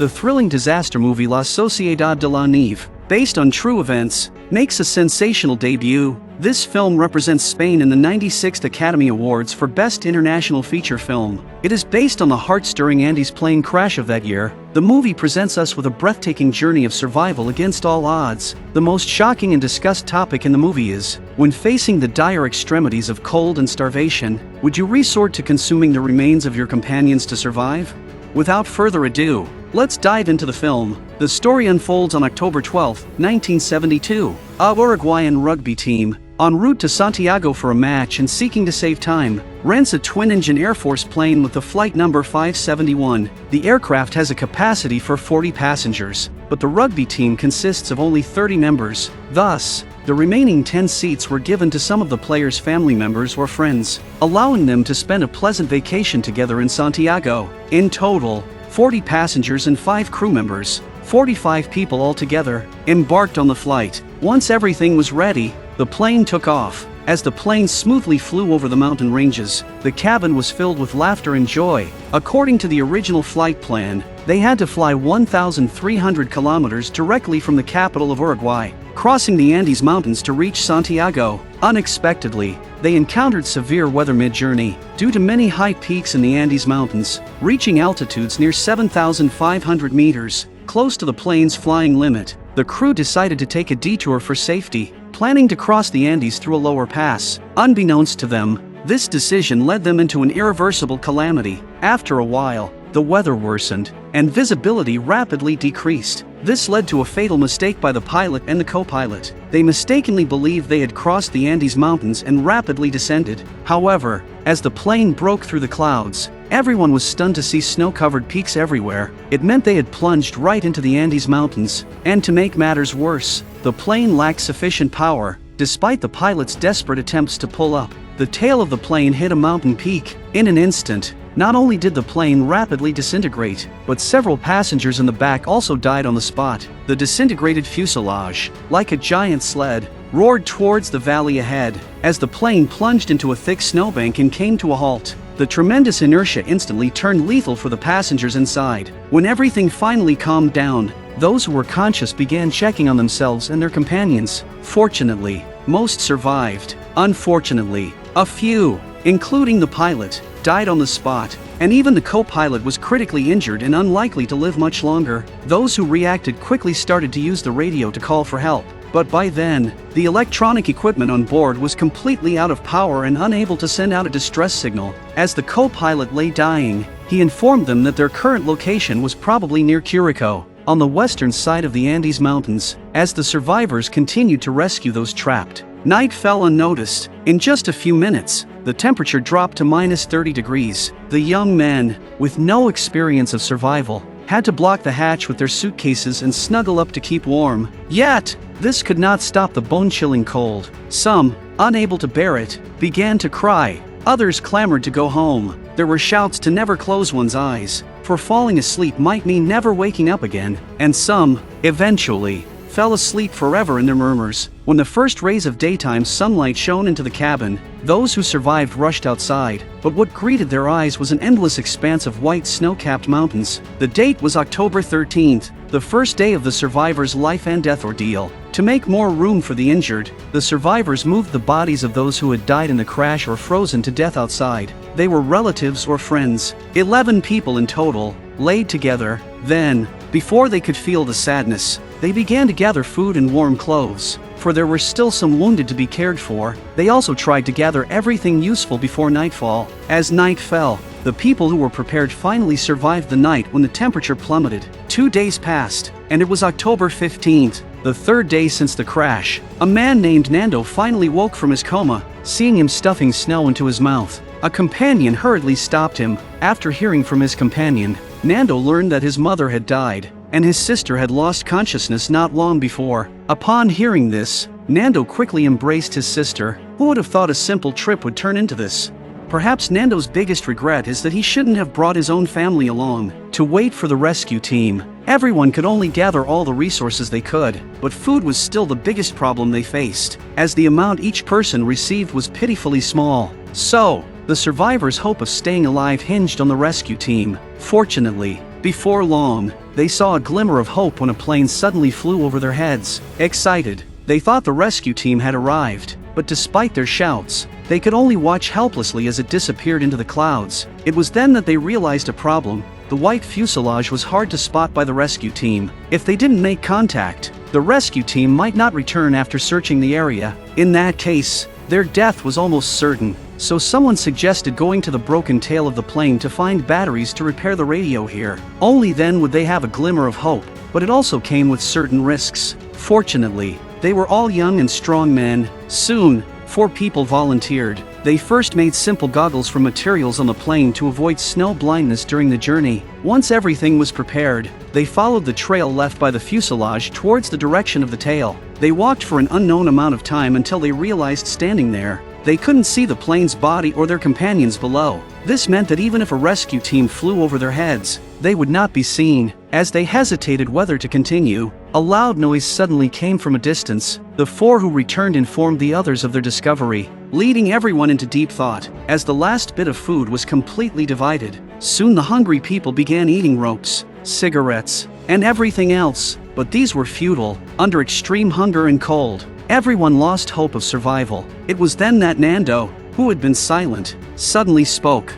the thrilling disaster movie La Sociedad de la Nieve, based on true events, makes a sensational debut. This film represents Spain in the 96th Academy Awards for Best International Feature Film. It is based on the heart-stirring Andes plane crash of that year. The movie presents us with a breathtaking journey of survival against all odds. The most shocking and discussed topic in the movie is, when facing the dire extremities of cold and starvation, would you resort to consuming the remains of your companions to survive? Without further ado, let's dive into the film. The story unfolds on October 12, 1972. A Uruguayan rugby team, en route to Santiago for a match and seeking to save time, rents a twin-engine Air Force plane with the flight number 571. The aircraft has a capacity for 40 passengers, but the rugby team consists of only 30 members. Thus, the remaining 10 seats were given to some of the players' family members or friends, allowing them to spend a pleasant vacation together in Santiago. In total, 40 passengers and 5 crew members, 45 people altogether, embarked on the flight. Once everything was ready, the plane took off. As the plane smoothly flew over the mountain ranges, the cabin was filled with laughter and joy. According to the original flight plan, they had to fly 1,300 kilometers directly from the capital of Uruguay, crossing the Andes Mountains to reach Santiago. Unexpectedly, they encountered severe weather mid-journey, due to many high peaks in the Andes Mountains, reaching altitudes near 7,500 meters, close to the plane's flying limit. The crew decided to take a detour for safety, planning to cross the Andes through a lower pass. Unbeknownst to them, this decision led them into an irreversible calamity. After a while, the weather worsened, and visibility rapidly decreased. This led to a fatal mistake by the pilot and the co-pilot. They mistakenly believed they had crossed the Andes Mountains and rapidly descended. However, as the plane broke through the clouds, everyone was stunned to see snow-covered peaks everywhere. It meant they had plunged right into the Andes Mountains. And to make matters worse, the plane lacked sufficient power. Despite the pilot's desperate attempts to pull up, the tail of the plane hit a mountain peak. In an instant, not only did the plane rapidly disintegrate, but several passengers in the back also died on the spot. The disintegrated fuselage, like a giant sled, roared towards the valley ahead. As the plane plunged into a thick snowbank and came to a halt, the tremendous inertia instantly turned lethal for the passengers inside. When everything finally calmed down, those who were conscious began checking on themselves and their companions. Fortunately, most survived. Unfortunately, a few, including the pilot, died on the spot, and even the co-pilot was critically injured and unlikely to live much longer. Those who reacted quickly started to use the radio to call for help, but by then, the electronic equipment on board was completely out of power and unable to send out a distress signal. As the co-pilot lay dying, he informed them that their current location was probably near Curacao, on the western side of the Andes Mountains. As the survivors continued to rescue those trapped, night fell unnoticed. In just a few minutes, the temperature dropped to -30 degrees. The young men, with no experience of survival, had to block the hatch with their suitcases and snuggle up to keep warm. Yet, this could not stop the bone-chilling cold. Some, unable to bear it, began to cry. Others clamored to go home. There were shouts to never close one's eyes, for falling asleep might mean never waking up again. And some, eventually, fell asleep forever in their murmurs. When the first rays of daytime sunlight shone into the cabin, those who survived rushed outside, but what greeted their eyes was an endless expanse of white snow-capped mountains. The date was October 13th, the first day of the survivors' life and death ordeal. To make more room for the injured, the survivors moved the bodies of those who had died in the crash or frozen to death outside. They were relatives or friends. 11 people in total, laid together. Then, before they could feel the sadness, they began to gather food and warm clothes, for there were still some wounded to be cared for. They also tried to gather everything useful before nightfall. As night fell, the people who were prepared finally survived the night when the temperature plummeted. 2 days passed, and it was October 15th, the third day since the crash. A man named Nando finally woke from his coma, seeing him stuffing snow into his mouth. A companion hurriedly stopped him. After hearing from his companion, Nando learned that his mother had died, and his sister had lost consciousness not long before. Upon hearing this, Nando quickly embraced his sister. Who would have thought a simple trip would turn into this? Perhaps Nando's biggest regret is that he shouldn't have brought his own family along to wait for the rescue team. Everyone could only gather all the resources they could, but food was still the biggest problem they faced, as the amount each person received was pitifully small. So, the survivors' hope of staying alive hinged on the rescue team. Fortunately, before long, they saw a glimmer of hope when a plane suddenly flew over their heads. Excited, they thought the rescue team had arrived, but despite their shouts, they could only watch helplessly as it disappeared into the clouds. It was then that they realized a problem. The white fuselage was hard to spot by the rescue team. If they didn't make contact, the rescue team might not return after searching the area. In that case, their death was almost certain, so someone suggested going to the broken tail of the plane to find batteries to repair the radio here. Only then would they have a glimmer of hope, but it also came with certain risks. Fortunately, they were all young and strong men. Soon, 4 people volunteered. They first made simple goggles from materials on the plane to avoid snow blindness during the journey. Once everything was prepared, they followed the trail left by the fuselage towards the direction of the tail. They walked for an unknown amount of time until they realized standing there, they couldn't see the plane's body or their companions below. This meant that even if a rescue team flew over their heads, they would not be seen. As they hesitated whether to continue, a loud noise suddenly came from a distance. The 4 who returned informed the others of their discovery, leading everyone into deep thought. As the last bit of food was completely divided, soon the hungry people began eating ropes, cigarettes, and everything else, but these were futile. Under extreme hunger and cold, everyone lost hope of survival. It was then that Nando, who had been silent, suddenly spoke.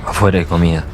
Afuera hay comida.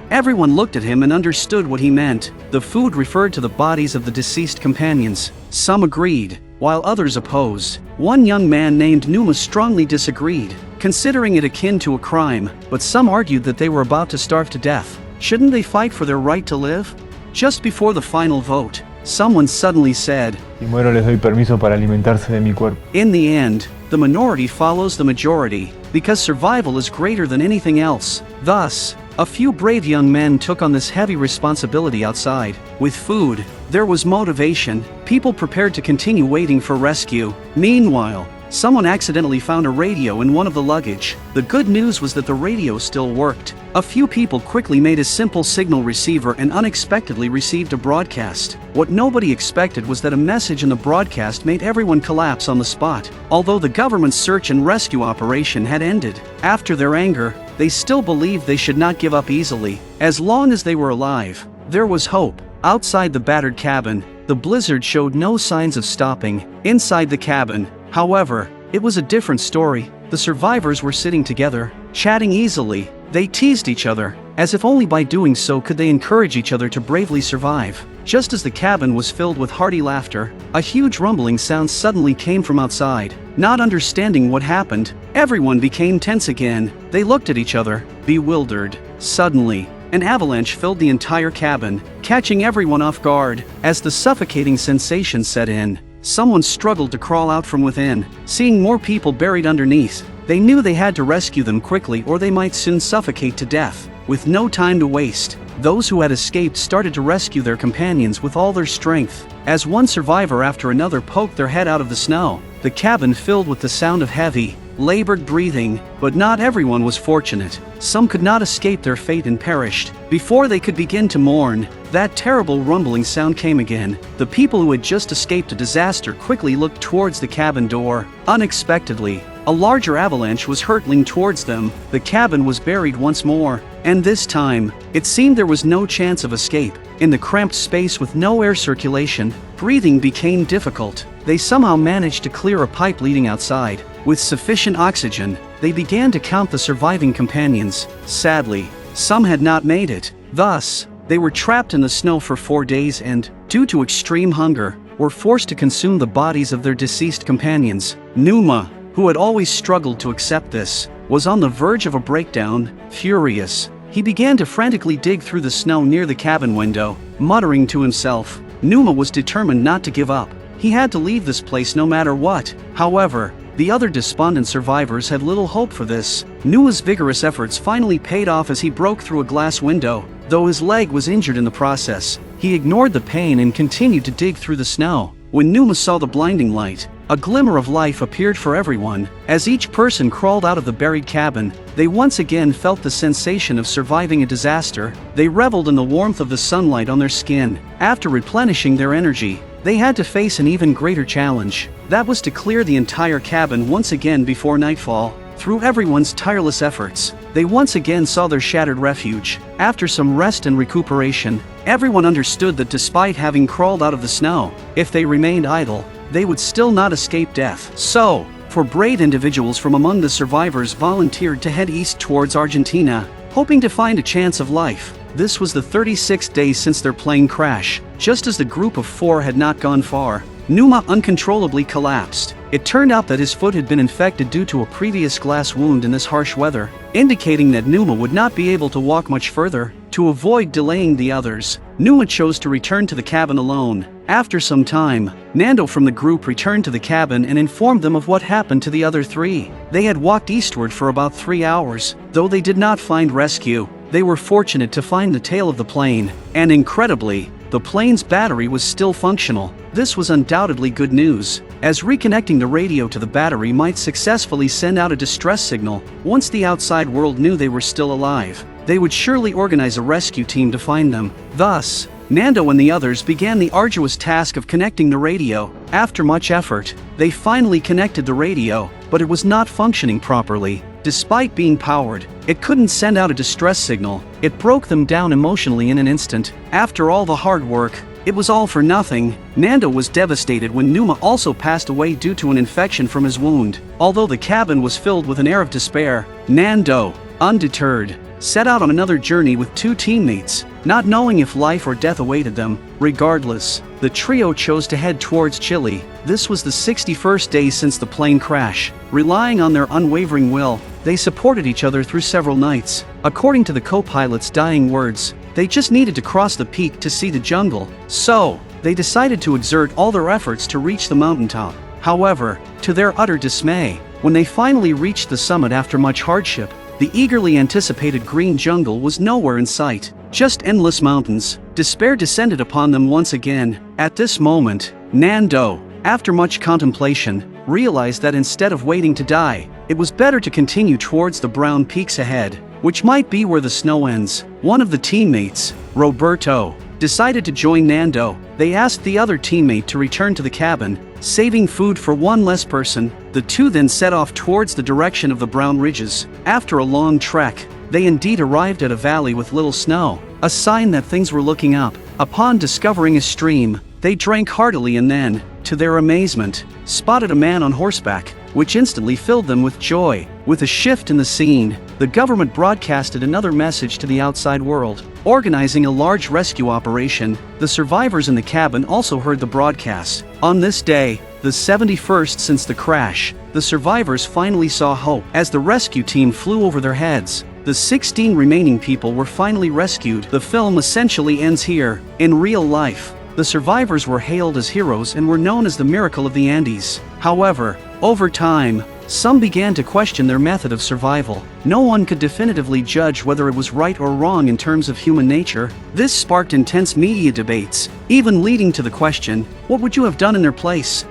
Everyone looked at him and understood what he meant. The food referred to the bodies of the deceased companions. Some agreed, while others opposed. One young man named Numa strongly disagreed, considering it akin to a crime, but some argued that they were about to starve to death. Shouldn't they fight for their right to live? Just before the final vote, someone suddenly said, Si muero les doy permiso para alimentarse de mi cuerpo. In the end, the minority follows the majority, because survival is greater than anything else. Thus, a few brave young men took on this heavy responsibility outside. With food, there was motivation. People prepared to continue waiting for rescue. Meanwhile, someone accidentally found a radio in one of the luggage. The good news was that the radio still worked. A few people quickly made a simple signal receiver and unexpectedly received a broadcast. What nobody expected was that a message in the broadcast made everyone collapse on the spot. Although the government's search and rescue operation had ended, after their anger, they still believed they should not give up easily. As long as they were alive, there was hope. Outside the battered cabin, the blizzard showed no signs of stopping. Inside the cabin, however, it was a different story. The survivors were sitting together, chatting easily. They teased each other, as if only by doing so could they encourage each other to bravely survive. Just as the cabin was filled with hearty laughter, a huge rumbling sound suddenly came from outside. Not understanding what happened, everyone became tense again. They looked at each other, bewildered. Suddenly, an avalanche filled the entire cabin, catching everyone off guard. As the suffocating sensation set in, someone struggled to crawl out from within. Seeing more people buried underneath, they knew they had to rescue them quickly or they might soon suffocate to death. With no time to waste, those who had escaped started to rescue their companions with all their strength. As one survivor after another poked their head out of the snow, the cabin filled with the sound of heavy, labored breathing. But not everyone was fortunate. Some could not escape their fate and perished. Before they could begin to mourn, that terrible rumbling sound came again. The people who had just escaped a disaster quickly looked towards the cabin door. Unexpectedly, a larger avalanche was hurtling towards them. The cabin was buried once more, and this time, it seemed there was no chance of escape. In the cramped space with no air circulation, breathing became difficult. They somehow managed to clear a pipe leading outside. With sufficient oxygen, they began to count the surviving companions. Sadly, some had not made it. Thus, they were trapped in the snow for 4 days and, due to extreme hunger, were forced to consume the bodies of their deceased companions. Numa, who had always struggled to accept this, was on the verge of a breakdown. Furious, he began to frantically dig through the snow near the cabin window, muttering to himself. Numa was determined not to give up. He had to leave this place no matter what. However, the other despondent survivors had little hope for this. Numa's vigorous efforts finally paid off as he broke through a glass window. Though his leg was injured in the process, he ignored the pain and continued to dig through the snow. When Numa saw the blinding light, a glimmer of life appeared for everyone. As each person crawled out of the buried cabin, they once again felt the sensation of surviving a disaster. They reveled in the warmth of the sunlight on their skin. After replenishing their energy, they had to face an even greater challenge. That was to clear the entire cabin once again before nightfall. Through everyone's tireless efforts, they once again saw their shattered refuge. After some rest and recuperation, Everyone understood that despite having crawled out of the snow, if they remained idle, they would still not escape death. So, for brave individuals from among the survivors volunteered to head east towards Argentina, hoping to find a chance of life. This was the 36th day since their plane crash. Just as the group of 4 had not gone far, Numa uncontrollably collapsed. It turned out that his foot had been infected due to a previous glass wound in this harsh weather, indicating that Numa would not be able to walk much further. To avoid delaying the others, Numa chose to return to the cabin alone. After some time, Nando from the group returned to the cabin and informed them of what happened to the other 3. They had walked eastward for about 3 hours. Though they did not find rescue, they were fortunate to find the tail of the plane, and incredibly, the plane's battery was still functional. This was undoubtedly good news, as reconnecting the radio to the battery might successfully send out a distress signal. Once the outside world knew they were still alive, they would surely organize a rescue team to find them. Thus, Nando and the others began the arduous task of connecting the radio. After much effort, they finally connected the radio, but it was not functioning properly. Despite being powered, it couldn't send out a distress signal. It broke them down emotionally in an instant. After all the hard work, it was all for nothing. Nando was devastated when Numa also passed away due to an infection from his wound. Although the cabin was filled with an air of despair, Nando, undeterred, set out on another journey with 2 teammates, not knowing if life or death awaited them. Regardless, the trio chose to head towards Chile. This was the 61st day since the plane crash. Relying on their unwavering will, they supported each other through several nights. According to the co-pilot's dying words, they just needed to cross the peak to see the jungle. So, they decided to exert all their efforts to reach the mountaintop. However, to their utter dismay, when they finally reached the summit after much hardship, the eagerly anticipated green jungle was nowhere in sight, just endless mountains. Despair descended upon them once again. At this moment, Nando, after much contemplation, realized that instead of waiting to die, it was better to continue towards the brown peaks ahead, which might be where the snow ends. One of the teammates, Roberto, decided to join Nando. They asked the other teammate to return to the cabin, saving food for one less person. The 2 then set off towards the direction of the brown ridges. After a long trek, they indeed arrived at a valley with little snow, a sign that things were looking up. Upon discovering a stream, they drank heartily and then, to their amazement, spotted a man on horseback, which instantly filled them with joy. With a shift in the scene, the government broadcasted another message to the outside world, organizing a large rescue operation. The survivors in the cabin also heard the broadcast. On this day, the 71st since the crash, the survivors finally saw hope. As the rescue team flew over their heads, the 16 remaining people were finally rescued. The film essentially ends here. In real life, the survivors were hailed as heroes and were known as the Miracle of the Andes. However, over time, some began to question their method of survival. No one could definitively judge whether it was right or wrong in terms of human nature. This sparked intense media debates, even leading to the question, what would you have done in their place?